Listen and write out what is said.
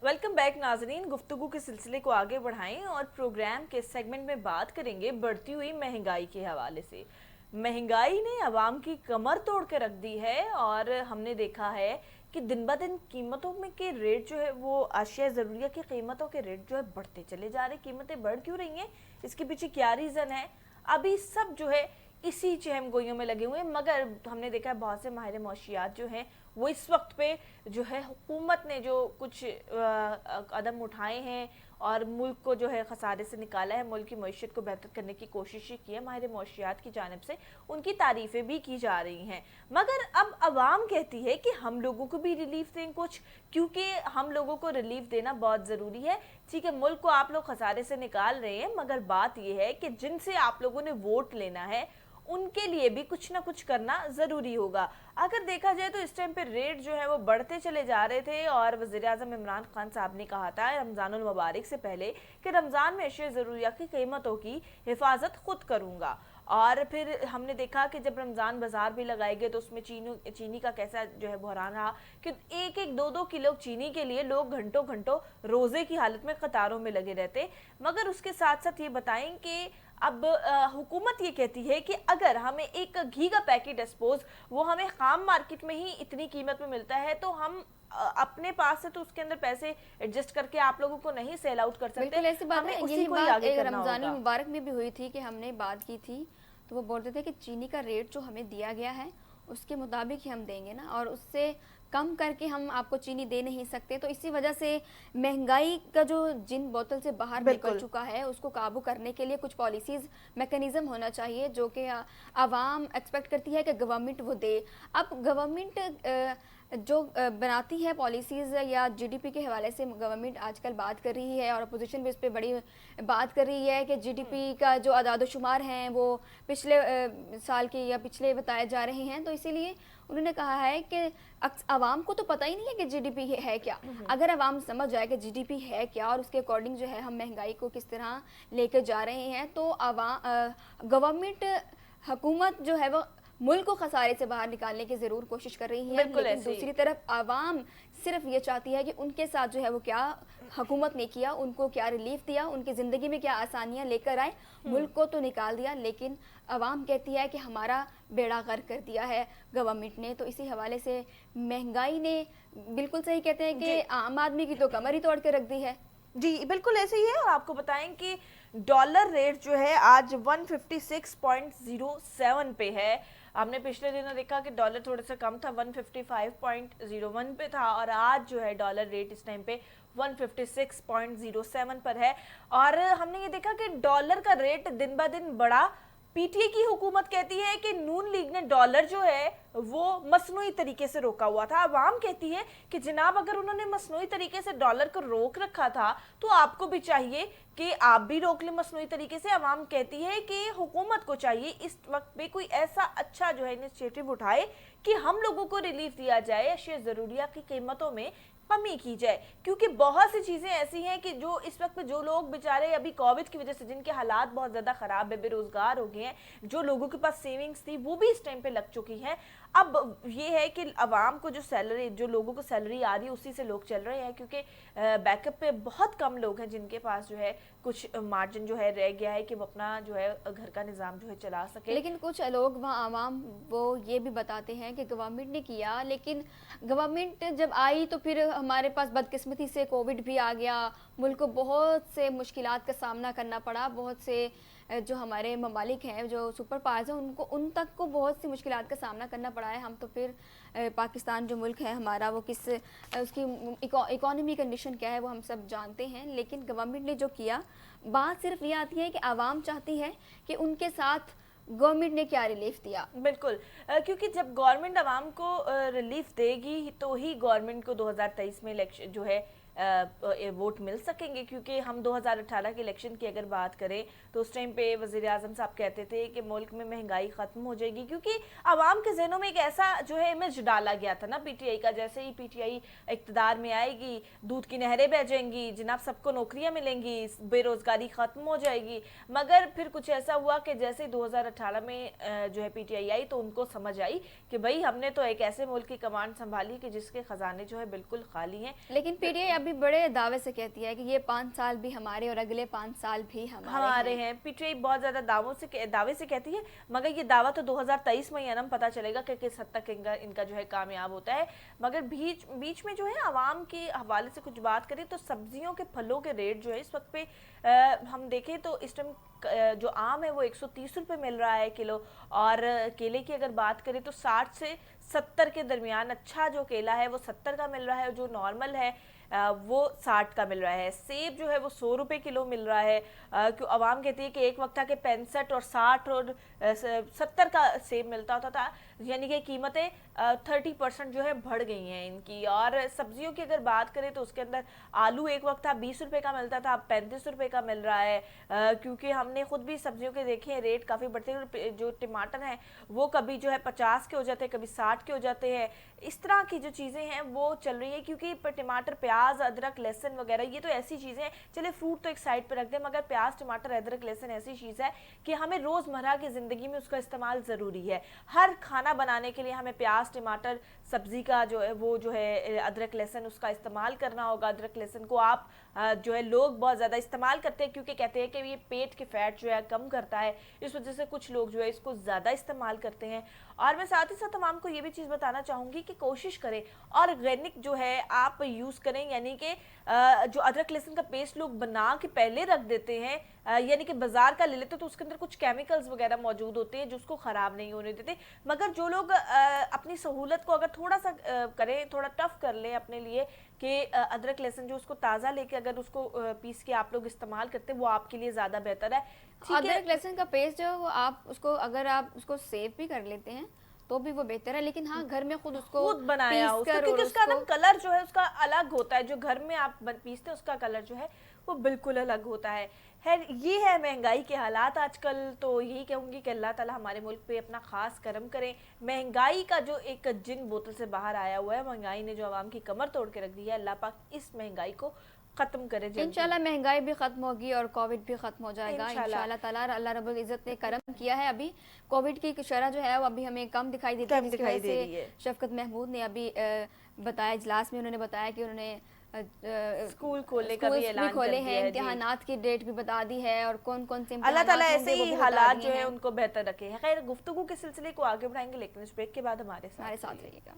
Welcome back नाजरीन। गुफ्तगू के सिलसिले को आगे बढ़ाएं और प्रोग्राम के सेगमेंट में बात करेंगे बढ़ती हुई महंगाई के हवाले से। महंगाई ने आवाम की कमर तोड़ के रख दी है और हमने देखा है कि दिन ब दिन कीमतों में के रेट जो है वो अशिया ज़रूरिया की कीमतों के रेट जो है बढ़ते चले जा रहे। कीमतें बढ़ क्यों रही हैं, इसके पीछे क्या रीज़न है, अभी सब जो है इसी चहम गोइयों में लगे हुए हैं। मगर हमने देखा है बहुत से माहिर मौशियात जो हैं वो इस वक्त पे जो है हुकूमत ने जो कुछ कदम उठाए हैं और मुल्क को जो है खसारे से निकाला है, मुल्क की मईशत को बेहतर करने की कोशिश की है माहिर मौशियात की जानिब से, उनकी तारीफ़ें भी की जा रही हैं। मगर अब आवाम कहती है कि हम लोगों को भी रिलीफ दें कुछ, क्योंकि हम लोगों को रिलीफ देना बहुत ज़रूरी है। ठीक है, मुल्क को आप लोग खसारे से निकाल रहे हैं, मगर बात यह है कि जिनसे आप लोगों ने वोट लेना है उनके लिए भी कुछ ना कुछ करना ज़रूरी होगा। अगर देखा जाए तो इस टाइम पे रेट जो है वो बढ़ते चले जा रहे थे और वज़ीर-ए-आज़म इमरान खान साहब ने कहा था रमज़ानुल मुबारक से पहले कि रमज़ान में अशिया ज़रूरिया की कीमतों की हिफाजत खुद करूँगा। और फिर हमने देखा कि जब रमज़ान बाज़ार भी लगाए गए तो उसमें चीनी का कैसा जो है बहरान रहा कि एक एक दो दो किलो चीनी के लिए लोग घंटों घंटों रोज़े की हालत में कतारों में लगे रहते। मगर उसके साथ साथ ये बताएं कि अब हुकूमत ये कहती है कि अगर हमें एक घी का पैकेट सपोज वो हमें खाम मार्केट में ही इतनी कीमत में मिलता है तो हम अपने पास से तो उसके अंदर पैसे एडजस्ट करके आप लोगों को नहीं सेल आउट कर सकते। बिल्कुल ऐसी बात है। उसी यही को बात आगे करना रमज़ान होगा। मुबारक में भी हुई थी कि हमने बात की थी तो वो बोलते थे कि चीनी का रेट जो हमें दिया गया है उसके मुताबिक ही हम देंगे ना, और उससे कम करके हम आपको चीनी दे नहीं सकते। तो इसी वजह से महंगाई का जो जिन बोतल से बाहर निकल चुका है उसको काबू करने के लिए कुछ पॉलिसीज़ मैकेनिज़्म होना चाहिए जो कि आवाम एक्सपेक्ट करती है कि गवर्नमेंट वो दे। अब गवर्नमेंट जो बनाती है पॉलिसीज़ या जीडीपी के हवाले से गवर्नमेंट आजकल बात कर रही है और अपोजिशन भी इस पर बड़ी बात कर रही है कि जीडीपी का जो आदाद-ओ-शुमार हैं वो पिछले साल के या पिछले बताए जा रहे हैं। तो इसीलिए उन्होंने कहा है कि आवाम को तो पता ही नहीं है कि जीडीपी है क्या। अगर आवाम समझ जाए कि जीडीपी है क्या और उसके अकॉर्डिंग जो है हम महंगाई को किस तरह लेकर जा रहे हैं तो गवर्नमेंट हुकूमत जो है वो मुल्क को खसारे से बाहर निकालने की ज़रूर कोशिश कर रही है। लेकिन दूसरी तरफ आवाम सिर्फ ये चाहती है कि उनके साथ जो है वो क्या हुकूमत ने किया, उनको क्या रिलीफ दिया, उनकी ज़िंदगी में क्या आसानियां लेकर आए। मुल्क को तो निकाल दिया लेकिन आवाम कहती है कि हमारा बेड़ा गर्क कर दिया है गवर्नमेंट ने। तो इसी हवाले से महंगाई ने बिल्कुल सही कहते हैं कि आम आदमी की तो कमर ही तोड़ के रख दी है। जी बिल्कुल ऐसे ही है। और आपको बताएं कि डॉलर रेट जो है आज 156.07 पे है। हमने पिछले दिनों देखा कि डॉलर थोड़ा सा कम था, 155.01 पे था और आज जो है डॉलर रेट इस टाइम पे 156.07 पर है। और हमने ये देखा कि डॉलर का रेट दिन ब दिन बढ़ा। पीटीए की हुकूमत कहती है कि नून लीग ने डॉलर जो है वो मसनूई तरीके से रोका हुआ था। अवाम कहती है कि जनाब अगर उन्होंने मसनूई तरीके से डॉलर को रोक रखा था तो आपको भी चाहिए कि आप भी रोक लें मसनूई तरीके से। अवाम कहती है कि हुकूमत को चाहिए इस वक्त पे कोई ऐसा अच्छा जो है इनिशिएटिव उठाए कि हम लोगों को रिलीफ दिया जाए, अशिया ज़रूरिया की कीमतों में कमी की जाए। क्योंकि बहुत सी चीज़ें ऐसी हैं कि जो इस वक्त जो लोग बेचारे अभी कोविड की वजह से जिनके हालात बहुत ज़्यादा ख़राब है, बेरोज़गार हो गए हैं, जो लोगों के पास सेविंग्स थी वो भी इस टाइम पे लग चुकी हैं। अब ये है कि आवाम को जो सैलरी, जो लोगों को सैलरी आ रही है उसी से लोग चल रहे हैं, क्योंकि बैकअप पे बहुत कम लोग हैं जिनके पास जो है कुछ मार्जिन जो है रह गया है कि वो अपना जो है घर का निज़ाम जो है चला सके। लेकिन कुछ लोग वहाँ आवाम वो ये भी बताते हैं कि गवर्नमेंट ने किया, लेकिन गवर्नमेंट जब आई तो फिर हमारे पास बदकिस्मती से कोविड भी आ गया, मुल्क को बहुत से मुश्किलात का सामना करना पड़ा। बहुत से जो हमारे ममालिक हैं, जो सुपर पावर्स हैं, उनको उन तक को बहुत सी मुश्किलात का सामना करना पड़ा है। हम तो फिर पाकिस्तान जो मुल्क है हमारा वो किस उसकी इकोनॉमी कंडीशन क्या है वो हम सब जानते हैं। लेकिन गवर्नमेंट ने जो किया, बात सिर्फ ये आती है कि आवाम चाहती है कि उनके साथ गवर्नमेंट ने क्या रिलीफ दिया। बिल्कुल, क्योंकि जब गवर्नमेंट आवाम को रिलीफ देगी तो ही गवर्नमेंट को 2023 में इलेक्शन जो है वोट मिल सकेंगे। क्योंकि हम 2018 के इलेक्शन की अगर बात करें तो उस टाइम पे वज़ीर-ए-आज़म साहब कहते थे कि मुल्क में महंगाई ख़त्म हो जाएगी, क्योंकि आवाम के ज़हनों में एक ऐसा जो है इमेज डाला गया था ना पीटीआई का, जैसे ही पीटीआई इक़्तिदार में आएगी दूध की नहरें बह जाएंगी, जनाब सबको नौकरियां मिलेंगी, बेरोज़गारी ख़त्म हो जाएगी। मगर फिर कुछ ऐसा हुआ कि जैसे 2018 2018 में जो है PTI आई तो उनको समझ आई कि भाई हमने तो एक ऐसे मुल्क की कमान संभाली कि जिसके खजाने जो है बिल्कुल खाली हैं। लेकिन PTI अभी बड़े दावे से कहती है कि ये 5 साल भी हमारे और अगले 5 साल भी हमारे हैं। PTI बहुत ज़्यादा दावे से कहती है, मगर ये दावा तो 2023 में ही है, पता चलेगा कि किस हद तक इनका जो है कामयाब होता है। मगर बीच में जो है आवाम के हवाले से कुछ बात करें तो सब्जियों के फलों के रेट जो है इस वक्त पे हम देखें तो इस टाइम जो आम है वो 130 रुपये मिल रहा है किलो, और केले की अगर बात करें तो 60 से 70 के दरमियान अच्छा जो केला है वो 70 का मिल रहा है, और जो नॉर्मल है वो 60 का मिल रहा है। सेब जो है वो 100 रुपये किलो मिल रहा है, क्यों आवाम कहती है कि एक वक्त था कि 65 और 60 और 70 का सेब मिलता होता था, यानी कि कीमतें 30% जो है बढ़ गई हैं इनकी। और सब्जियों की अगर बात करें तो उसके अंदर आलू एक वक्त था 20 रुपये का मिलता था, अब 35 रुपये का मिल रहा है, क्योंकि हमने खुद भी सब्जियों के देखे हैं रेट काफ़ी बढ़ते हैं। जो टमाटर हैं वो कभी जो है 50 के हो जाते हैं, कभी 60 के हो जाते हैं। इस तरह की जो चीज़ें हैं वो चल रही है, क्योंकि टमाटर, प्याज, अदरक, लहसुन वगैरह ये तो ऐसी चीज़ें हैं, चले फ्रूट तो एक साइड पर रख दें, मगर प्याज, टमाटर, अदरक, लहसुन ऐसी चीज़ है कि हमें रोज़मर्रा की ज़िंदगी में उसका इस्तेमाल ज़रूरी है। हर खाना बनाने के लिए हमें प्याज, टमाटर, सब्ज़ी का जो है वो जो है अदरक, लहसुन उसका इस्तेमाल करना होगा। अदरक, लहसुन को आप जो है लोग बहुत ज़्यादा इस्तेमाल करते हैं, क्योंकि कहते हैं कि ये पेट के फैट जो है कम करता है, इस वजह से कुछ लोग जो है इसको ज़्यादा इस्तेमाल करते हैं। और मैं साथ ही साथ तमाम को ये भी चीज़ बताना चाहूँगी कि कोशिश करें ऑर्गेनिक जो है आप यूज़ करें, यानी कि जो अदरक लहसुन का पेस्ट लोग बना के पहले रख देते हैं, यानी कि बाजार का ले लेते तो उसके अंदर कुछ केमिकल्स वगैरह मौजूद होते हैं जो उसको ख़राब नहीं होने देते। मगर जो लोग अपनी सहूलत को अगर थोड़ा सा करें, थोड़ा टफ कर लें अपने लिए कि अदरक लहसुन जो उसको ताज़ा लेके अगर उसको पीस के आप लोग इस्तेमाल करते हैं वो आपके लिए ज़्यादा बेहतर है। अदरक लहसुन का पेस्ट जो वो आप उसको अगर आप उसको सेव भी कर लेते हैं तो भी वो बेहतर है, लेकिन हाँ घर में खुद बनाया उसका, क्योंकि उसका ना कलर जो है उसका अलग होता है, जो घर में आप पीसते हैं उसका कलर जो है वो बिल्कुल अलग होता है। ये है महंगाई के हालात आजकल। तो यही कहूँगी कि अल्लाह ताला हमारे मुल्क पे अपना ख़ास करम करें। महंगाई का जो एक जिन बोतल से बाहर आया हुआ है, महंगाई ने जो आवाम की कमर तोड़ के रख दी है, अल्लाह पाक इस महंगाई को खत्म करे। इंशाल्लाह महंगाई भी खत्म होगी और कोविड भी खत्म हो जाएगा इंशाल्लाह ताला। अल्लाह रब्बुल इज्जत ने करम किया है। अभी कोविड की शरह जो है वो अभी हमें कम दिखाई देती है, जिसकी वजह से शफकत महमूद ने अभी बताया, इजलास में उन्होंने बताया कि उन्होंने स्कूल खोलने का भी ऐलान खोले हैं, इम्तिहानात की डेट भी बता दी है, और कौन कौन से अल्लाह ताला ऐसे ही हालात जो है उनको बेहतर रखे। खैर गुफ्तगू के सिलसिले को आगे बढ़ाएंगे, लेकिन इस ब्रेक के बाद हमारे साथ रहिएगा।